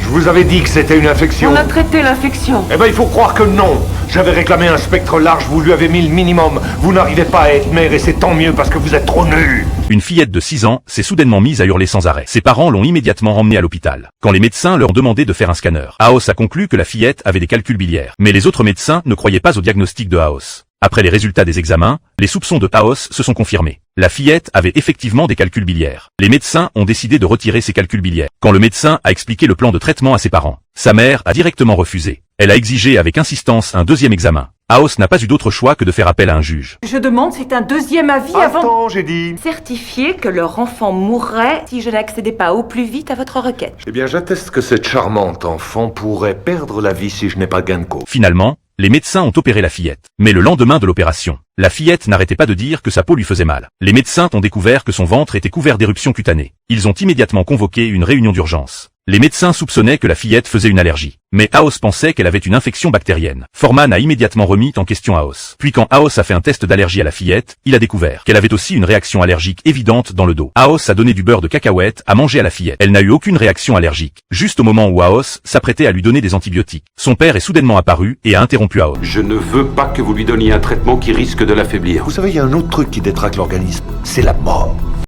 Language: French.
vous avais dit que c'était une infection. On a traité l'infection. Eh ben, il faut croire que non. J'avais réclamé un spectre large, vous lui avez mis le minimum. Vous n'arrivez pas à être mère et c'est tant mieux parce que vous êtes trop nuls. Une fillette de 6 ans s'est soudainement mise à hurler sans arrêt. Ses parents l'ont immédiatement emmenée à l'hôpital. Quand les médecins leur ont demandé de faire un scanner, Aos a conclu que la fillette avait des calculs biliaires. Mais les autres médecins ne croyaient pas au diagnostic de Aos. Après les résultats des examens, les soupçons de Aos se sont confirmés. La fillette avait effectivement des calculs biliaires. Les médecins ont décidé de retirer ses calculs biliaires. Quand le médecin a expliqué le plan de traitement à ses parents, sa mère a directement refusé. Elle a exigé avec insistance un deuxième examen. Aos n'a pas eu d'autre choix que de faire appel à un juge. Je demande c'est un deuxième avis avant... Attends, j'ai dit. Certifier que leur enfant mourrait si je n'accédais pas au plus vite à votre requête. Eh bien, j'atteste que cette charmante enfant pourrait perdre la vie si je n'ai pas gain de cause. Finalement, les médecins ont opéré la fillette. Mais le lendemain de l'opération, la fillette n'arrêtait pas de dire que sa peau lui faisait mal. Les médecins ont découvert que son ventre était couvert d'éruptions cutanées. Ils ont immédiatement convoqué une réunion d'urgence. Les médecins soupçonnaient que la fillette faisait une allergie. Mais Aos pensait qu'elle avait une infection bactérienne. Foreman a immédiatement remis en question Aos. Puis quand Aos a fait un test d'allergie à la fillette, il a découvert qu'elle avait aussi une réaction allergique évidente dans le dos. Aos a donné du beurre de cacahuète à manger à la fillette. Elle n'a eu aucune réaction allergique. Juste au moment où Aos s'apprêtait à lui donner des antibiotiques, son père est soudainement apparu et a interrompu Aos. Je ne veux pas que vous lui donniez un traitement qui risque de l'affaiblir. Vous savez, il y a un autre truc qui détraque l'organisme. C'est la mort.